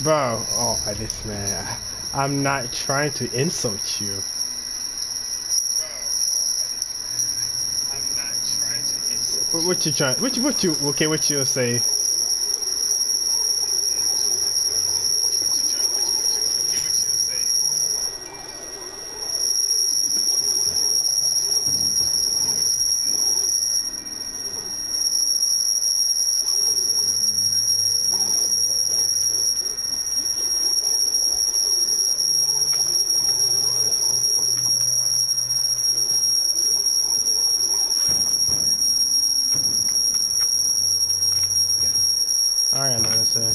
Bro, oh, this man. I'm not trying to insult you. What you trying? What you? Okay, what you say? I got nothing to say.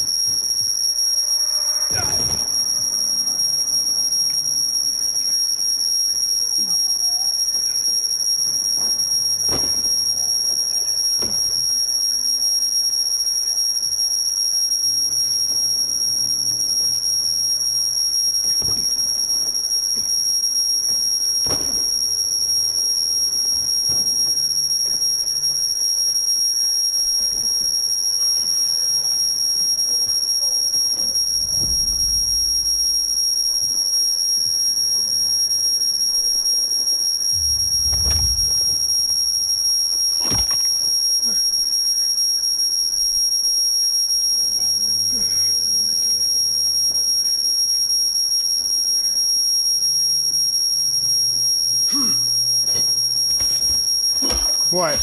What?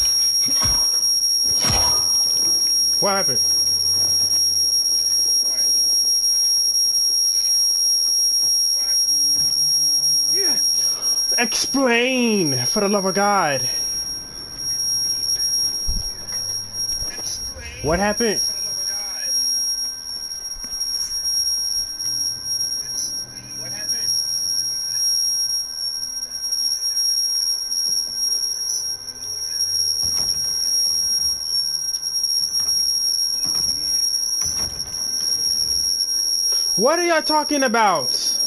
What happened? Explain, for the love of God. What happened? What are y'all talking about?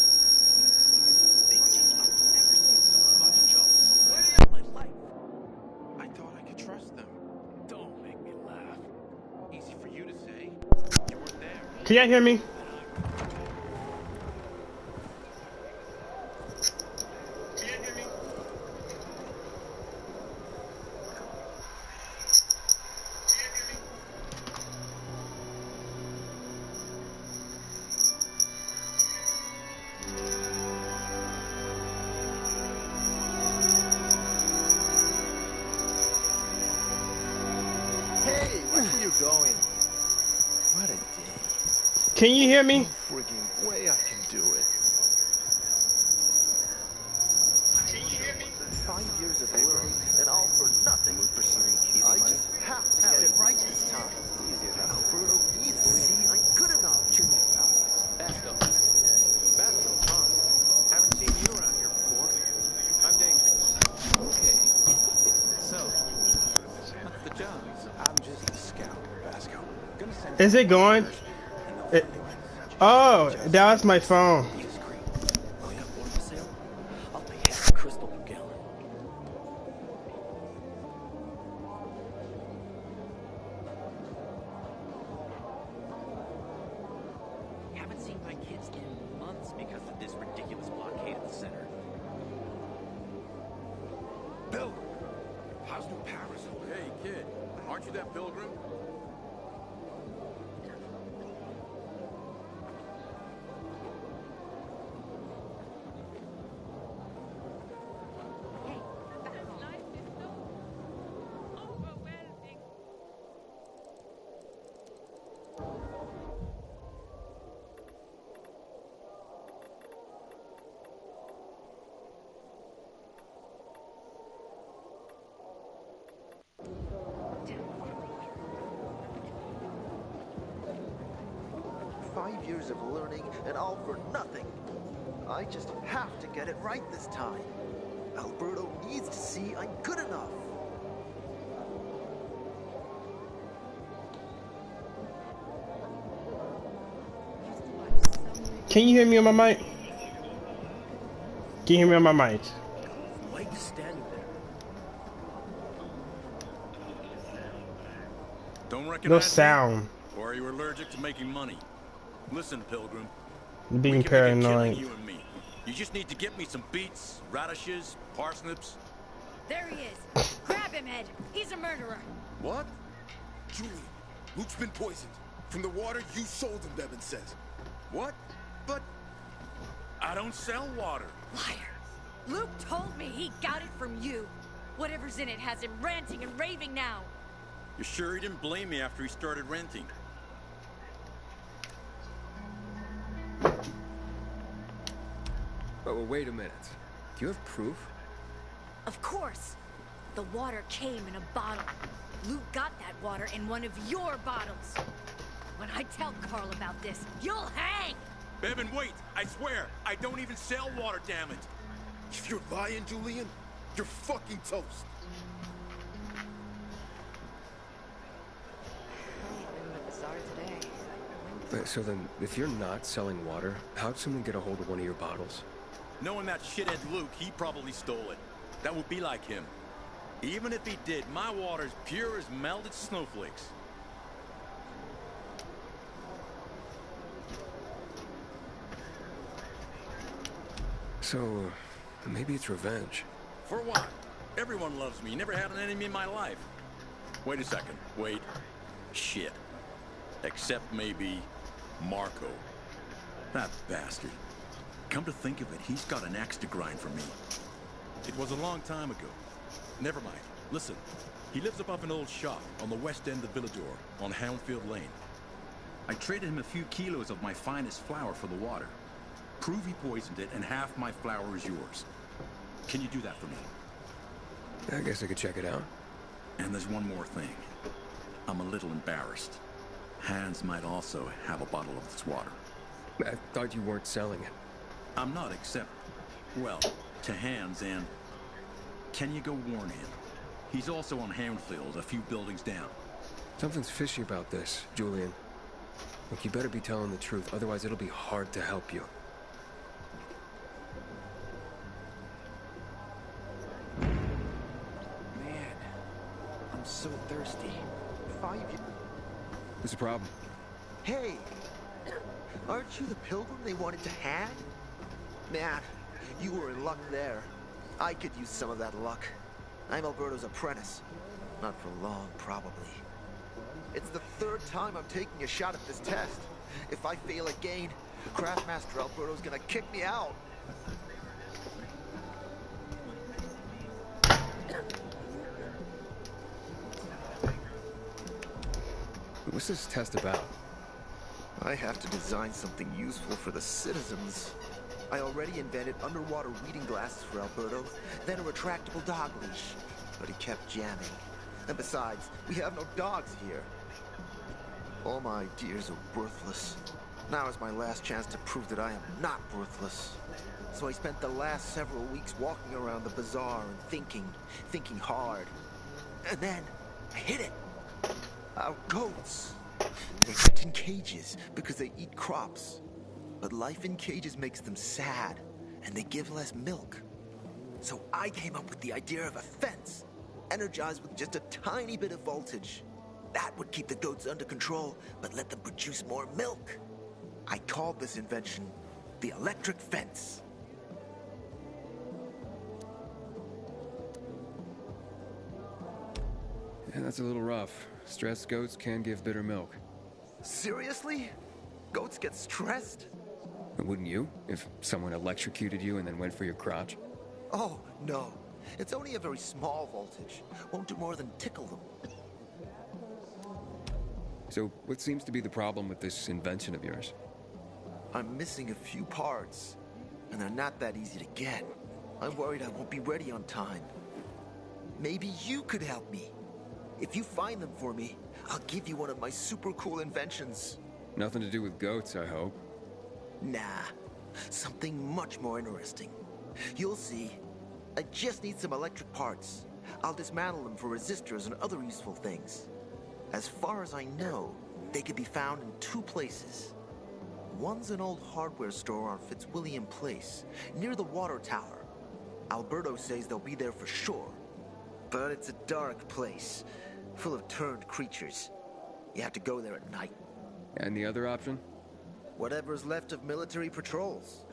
Can y'all hear me? Hey, where are you going? What a day. Can you hear me? No freaking way I can do it. 5 years of learning and all for nothing. I just have to get it right this time. Alberto needs to see I'm good enough. Basco, huh? Haven't seen you around here before. I'm Damien. Okay. So, what's the job? I'm just a scout, Basco. Gonna send Is it going? Oh, that was my phone. Oh, yeah, water for sale? I'll pay half a crystal per gallon. Haven't seen my kids in months because of this ridiculous blockade at the center. Bill! How's New Paris? Hey, kid. Aren't you that pilgrim? Years of learning and all for nothing. I just have to get it right this time. Alberto needs to see I'm good enough. Can you hear me on my mic? Can you hear me on my mic? Why are you standing there? Don't recognize No me? sound. Or are you allergic to making money? Listen, Pilgrim. Being we can make a killing, paranoid. you and me. You just need to get me some beets, radishes, parsnips. There he is. Grab him, Ed. He's a murderer. What? Julian, Luke's been poisoned. From the water you sold him, Devin says. What? But I don't sell water. Liar. Luke told me he got it from you. Whatever's in it has him ranting and raving now. You sure he didn't blame me after he started renting? But wait a minute. Do you have proof? Of course. The water came in a bottle. Luke got that water in one of your bottles. When I tell Carl about this, you'll hang! Bevan, wait! I swear, I don't even sell water, damn it! If you're lying, Julian, you're fucking toast. So then, if you're not selling water, how'd someone get a hold of one of your bottles? Knowing that shithead Luke, he probably stole it. That would be like him. Even if he did, my water's pure as melted snowflakes. So, maybe it's revenge. For what? Everyone loves me. Never had an enemy in my life. Wait a second. Wait. Shit. Except maybe Marco. That bastard. Come to think of it, he's got an axe to grind for me. It was a long time ago. Never mind. Listen. He lives above an old shop on the west end of Villador, on Houndfield Lane. I traded him a few kilos of my finest flour for the water. Prove he poisoned it, and half my flour is yours. Can you do that for me? I guess I could check it out. And there's one more thing. I'm a little embarrassed. Hans might also have a bottle of this water. I thought you weren't selling it. I'm not, except, well, to Hans, and can you go warn him? He's also on Houndfield, a few buildings down. Something's fishy about this, Julian. Look, you better be telling the truth, otherwise it'll be hard to help you. Man, I'm so thirsty. 5 years. What's the problem? Hey! Aren't you the pilgrim they wanted to hang? Man, you were in luck there. I could use some of that luck. I'm Alberto's apprentice. Not for long, probably. It's the 3rd time I'm taking a shot at this test. If I fail again, Craftmaster Alberto's gonna kick me out. What's this test about? I have to design something useful for the citizens. I already invented underwater reading glasses for Alberto, then a retractable dog leash. But he kept jamming. And besides, we have no dogs here. All my ideas are worthless. Now is my last chance to prove that I am not worthless. So I spent the last several weeks walking around the bazaar and thinking hard. And then, I hit it. Our goats. They're kept in cages because they eat crops. But life in cages makes them sad, and they give less milk. So I came up with the idea of a fence, energized with just a tiny bit of voltage. That would keep the goats under control, but let them produce more milk. I called this invention the electric fence. Yeah, that's a little rough. Stressed goats can give bitter milk. Seriously? Goats get stressed? Wouldn't you? If someone electrocuted you and then went for your crotch? Oh, no. It's only a very small voltage. Won't do more than tickle them. So, what seems to be the problem with this invention of yours? I'm missing a few parts, and they're not that easy to get. I'm worried I won't be ready on time. Maybe you could help me. If you find them for me, I'll give you one of my super cool inventions. Nothing to do with goats, I hope. Nah, something much more interesting. You'll see. I just need some electric parts. I'll dismantle them for resistors and other useful things. As far as I know, they can be found in 2 places. One's an old hardware store on Fitzwilliam Place, near the water tower. Alberto says they'll be there for sure. But it's a dark place, full of turned creatures. You have to go there at night. And the other option? Whatever's left of military patrols.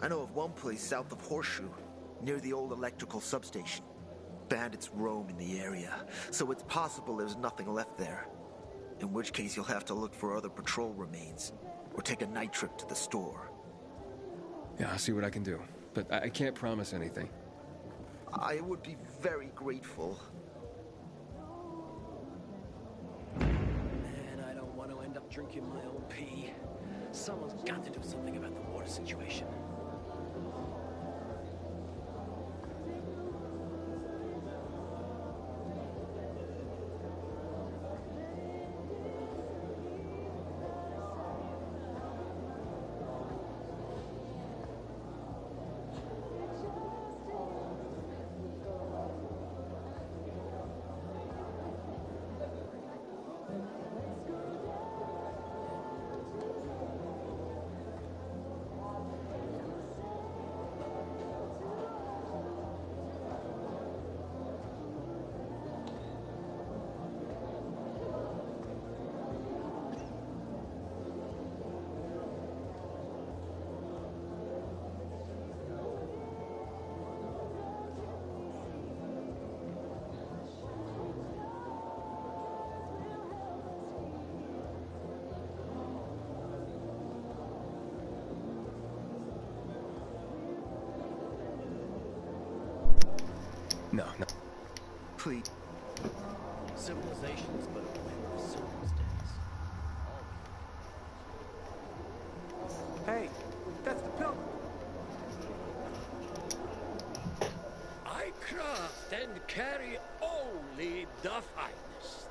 I know of one place south of Horseshoe, near the old electrical substation. Bandits roam in the area, so it's possible there's nothing left there. In which case you'll have to look for other patrol remains, or take a night trip to the store. Yeah, I'll see what I can do. But I can't promise anything. I would be very grateful. Man, I don't want to end up drinking my own pee. Someone's got to do something about the water situation. No. Please. Civilization is but a matter of circumstance. Hey, that's the pilgrim. I craft and carry only the finest.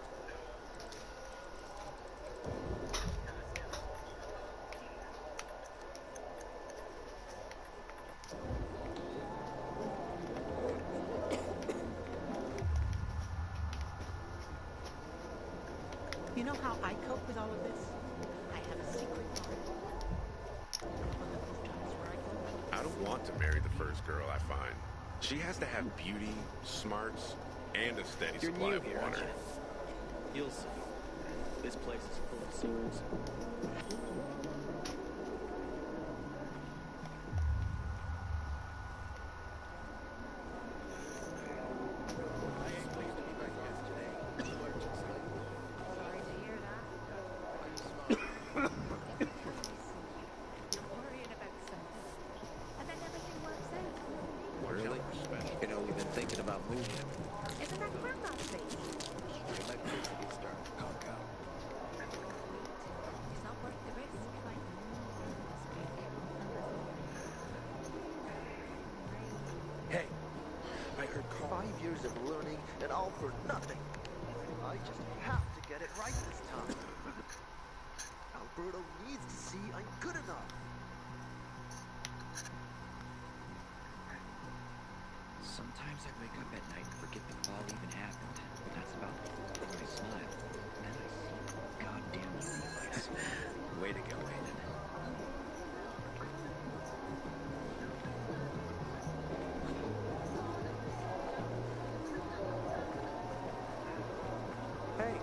You know how I cope with all of this? I have a secret bar. On the rooftops where I go. I don't want to marry the first girl I find. She has to have beauty, smarts, and a steady You're supply new of here, aren't water. you? You'll see. This place is full of secrets. Sorry to hear that. You're worried about something, and then everything works out. Really? You know, we've been thinking about moving. Isn't that Grandma's place? It's not worth the risk. Hey, I heard Carl. 5 years of learning and all for nothing. I just have to get it right this time. Alberto needs to see I'm good enough. Sometimes I wake up at night and forget the fall even happened. That's about when I smile. And then I see goddamn Levites. Way to go, Aiden. Hey.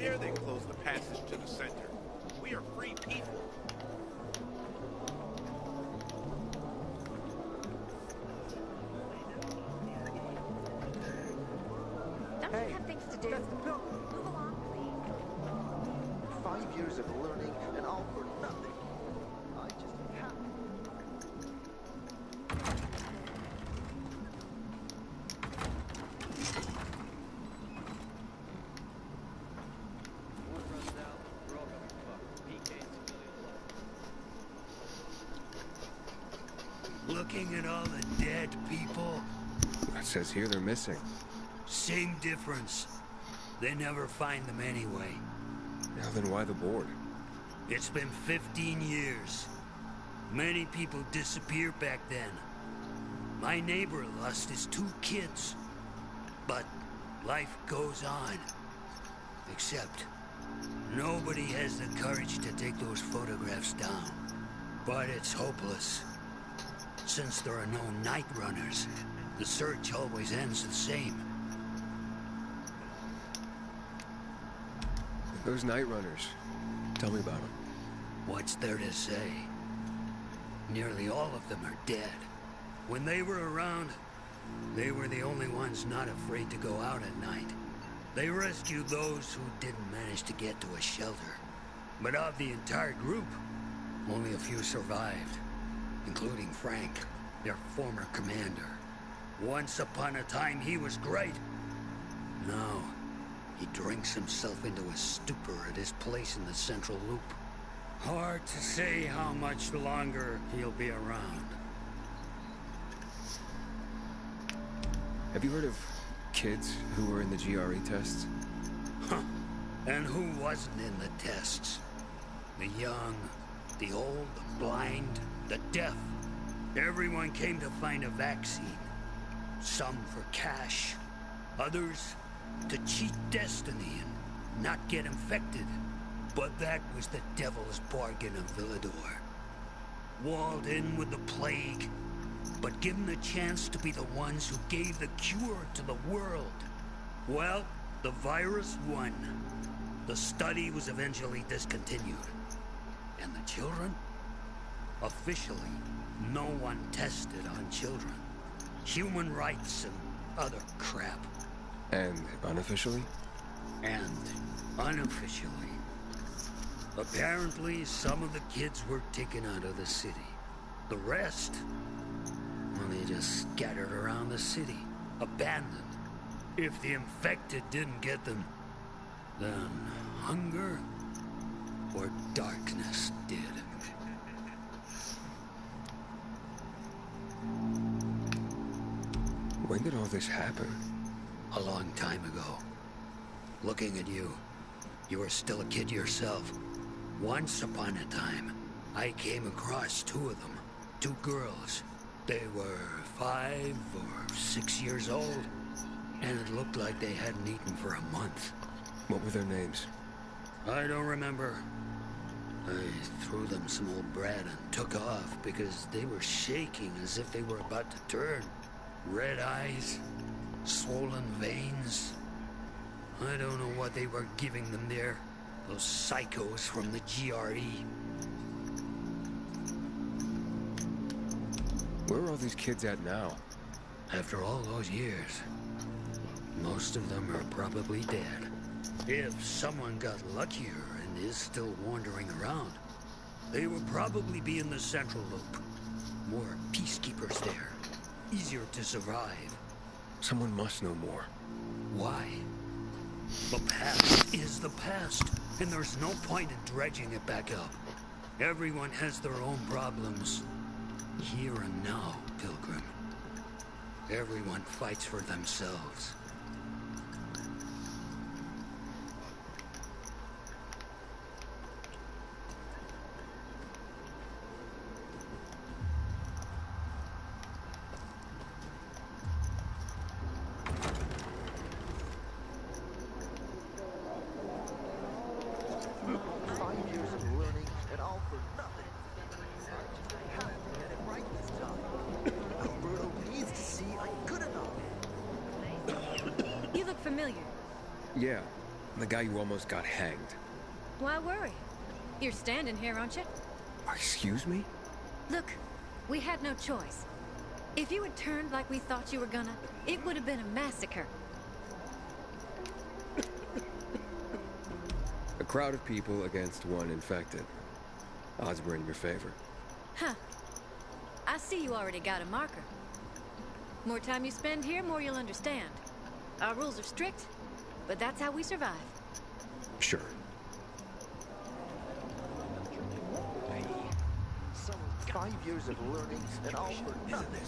dare they close the passage to the center? We are free people. Don't you have things to do? Move along, please. 5 years of learning and all for nothing. I just have... War runs out, we're all gonna fuck. PK civilians. Looking at all the dead people, It says here they're missing. same difference. They never find them anyway. Now then why the board? It's been 15 years. Many people disappeared back then. My neighbor lost his 2 kids. But life goes on. Except, nobody has the courage to take those photographs down. But it's hopeless. Since there are no night runners, the search always ends the same. Those night runners. Tell me about them. What's there to say? Nearly all of them are dead. When they were around, they were the only ones not afraid to go out at night. They rescued those who didn't manage to get to a shelter. But of the entire group, only a few survived, including Frank, their former commander. Once upon a time, he was great. Now, he drinks himself into a stupor at his place in the Central Loop. Hard to say how much longer he'll be around. Have you heard of kids who were in the GRE tests? Huh. And who wasn't in the tests? The young, the old, the blind, the deaf. Everyone came to find a vaccine. Some for cash, others to cheat destiny and not get infected. But that was the devil's bargain of Villador. Walled in with the plague, but given the chance to be the ones who gave the cure to the world. Well, the virus won. The study was eventually discontinued. And the children? Officially, no one tested on children. Human rights and other crap. And unofficially? And unofficially. Apparently, some of the kids were taken out of the city. The rest, well, they just scattered around the city, abandoned. If the infected didn't get them, then hunger or darkness did. When did all this happen? A long time ago. Looking at you, you were still a kid yourself. Once upon a time, I came across 2 of them. 2 girls. They were 5 or 6 years old, and it looked like they hadn't eaten for a month. What were their names? I don't remember. I threw them some old bread and took off because they were shaking as if they were about to turn. Red eyes, swollen veins. I don't know what they were giving them there. Those psychos from the GRE. Where are all these kids at now? After all those years, most of them are probably dead. If someone got luckier and is still wandering around, they would probably be in the Central Loop. More peacekeepers there. Easier to survive. Someone must know more. Why? The past is the past, and there's no point in dredging it back up. Everyone has their own problems. Here and now, Pilgrim. Everyone fights for themselves. You look familiar. Yeah. The guy who almost got hanged. Why worry? You're standing here, aren't you? Excuse me? Look, we had no choice. If you had turned like we thought you were gonna, it would have been a massacre. A crowd of people against one infected. Odds were in your favor. Huh. I see you already got a marker. More time you spend here, more you'll understand. Our rules are strict, but that's how we survive. Sure. 5 years of learning and all for nothing.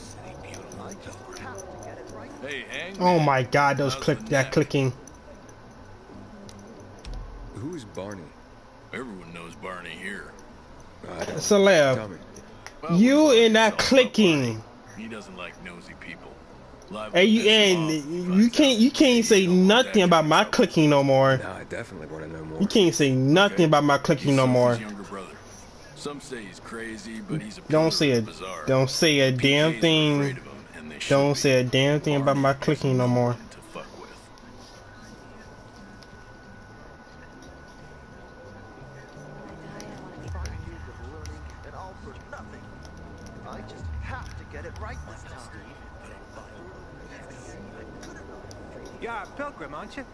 I just have to get it right. Hey, Hangman. Oh my God, those clicking. Who is Barney? Everyone knows Barney here. Celeb, Tell me. you and that clicking. He doesn't like nosy people. And you can't say nothing about my clicking no more. No, I definitely want to know more. You can't say nothing about my clicking no more. Some say he's crazy, but he's a Don't say a damn thing. Don't say a damn thing about my clicking no more. I just have to get it right this time. You're a pilgrim, aren't you?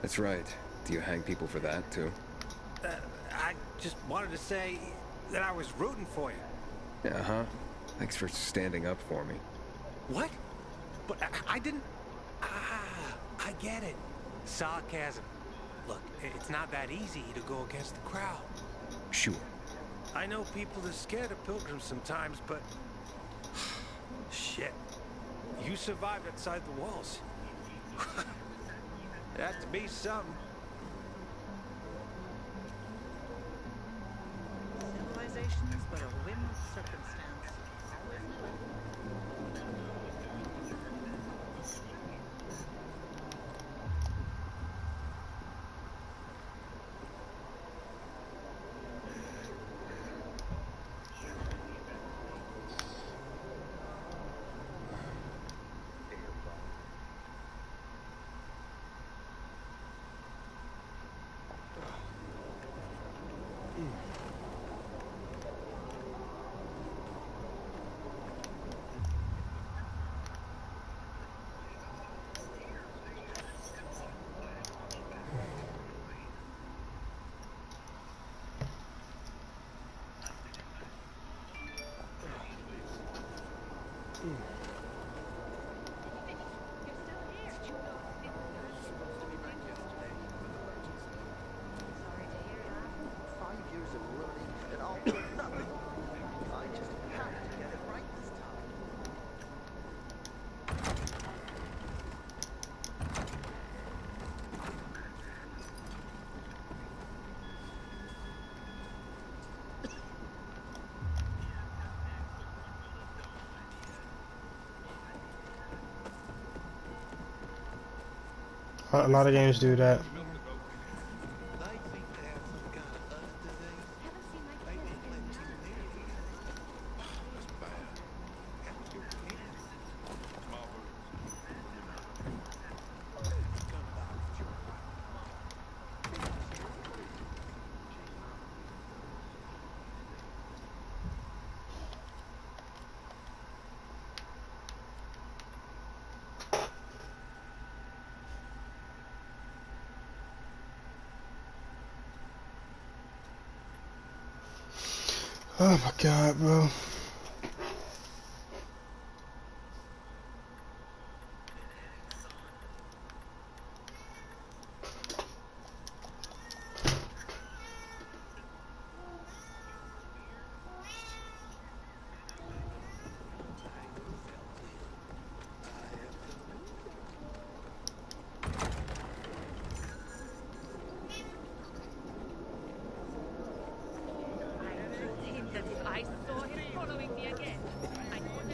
That's right. Do you hang people for that, too? I just wanted to say that I was rooting for you. Uh-huh. Thanks for standing up for me. What? But I didn't... Ah, I get it. Sarcasm. Look, it's not that easy to go against the crowd. Sure. I know people are scared of pilgrims sometimes, but... Shit. You survived outside the walls. That to be something. Civilization's but a whim of circumstance. A lot of games do that. Oh my God, bro.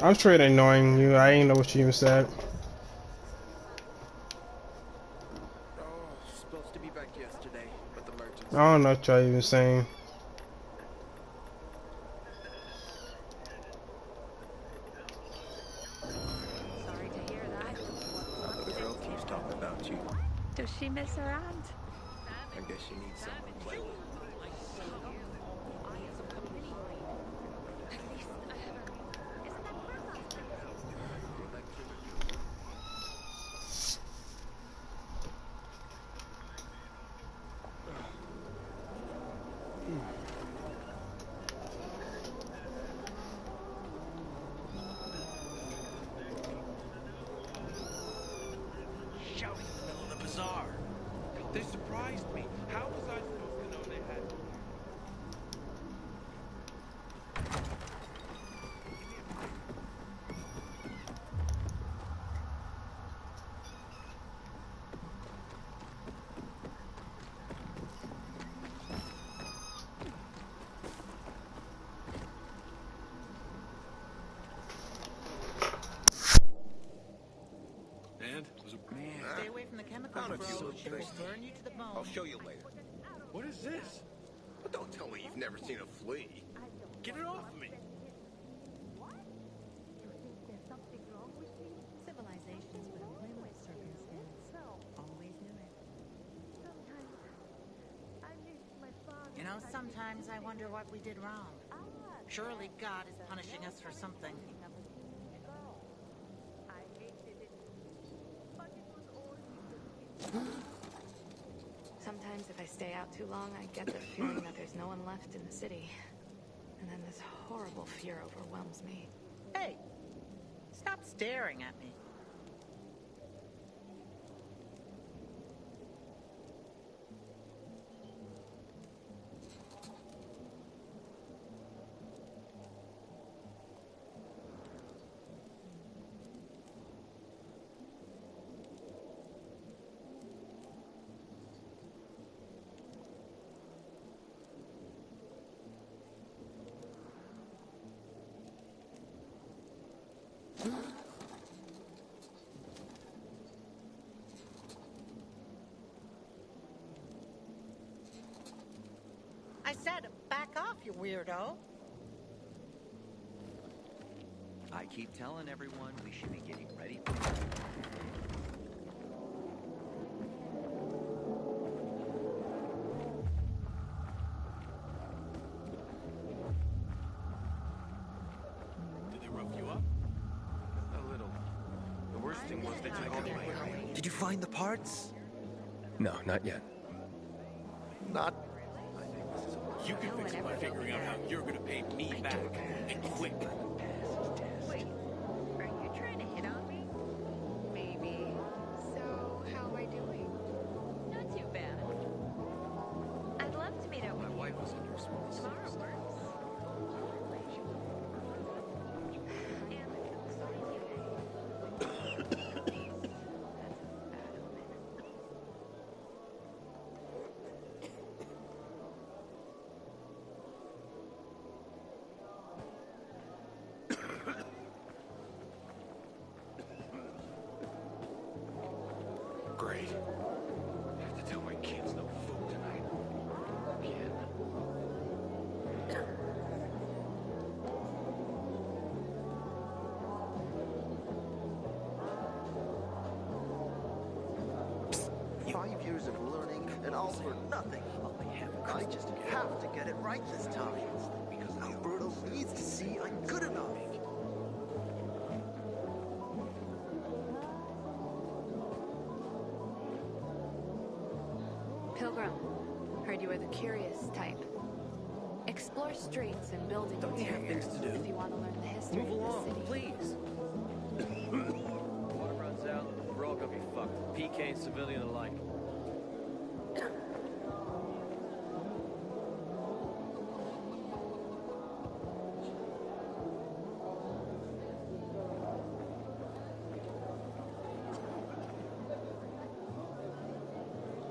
I'm straight ignoring you. I ain't know what you even said. Supposed to be back yesterday, but the merchants... I don't know what y'all even saying. Sorry to hear that. The girl keeps talking about you. Does she miss her aunt? I guess you need someone to play with. Shouting in the middle of the bazaar. They surprised me. How was I supposed to know they had... And? Stay away from the chemicals, bro. It will burn you to the bone. I'll show you later. What is this? But don't tell me you've never seen a flea. Get it off me! Civilizations with a whim of circumstance. Always knew it. You know, sometimes I wonder what we did wrong. Surely God is punishing us for something. Sometimes if I stay out too long, I get the feeling that there's no one left in the city. And then this horrible fear overwhelms me. Hey, stop staring at me. I said, back off, you weirdo. I keep telling everyone we should be getting ready for Did they rough you up? A little. The worst thing was they took all the money. Did you find the parts? No, not yet. Not. You can fix it by figuring out how you're gonna pay me back. And quick. Wait, are you trying to hit on me? Maybe. So, how am I doing? Not too bad. I'd love to meet up with My wife was in your small tomorrow works. Great. I have to tell my kids no food tonight. Again. Psst. 5 years of learning and all for nothing. I just have to get it right this time. Because Alberto needs to see I'm good enough. Pilgrim, heard you were the curious type. Explore streets and buildings. Don't you have things to do? If you want to learn the history Move of along, the city. please. Water runs out, we're all gonna be fucked. PK, civilian alike.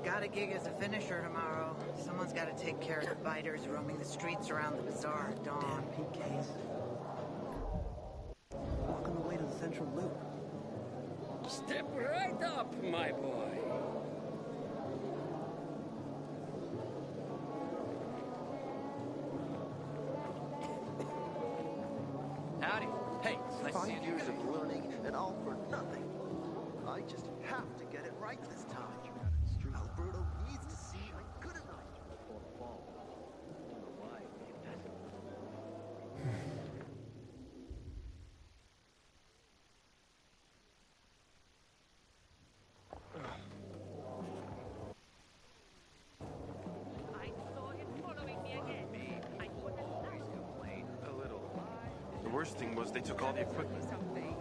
Got a gig as a finisher tomorrow. Someone's got to take care of the biters roaming the streets around the bazaar at dawn. PKs. Walk on the way to the central loop. Step right up, my boy. Howdy. Hey, it's nice to see 5 you. years of learning and all for nothing. I just have to get it right this time. Alberto needs to see I'm worst thing was they took all the equipment.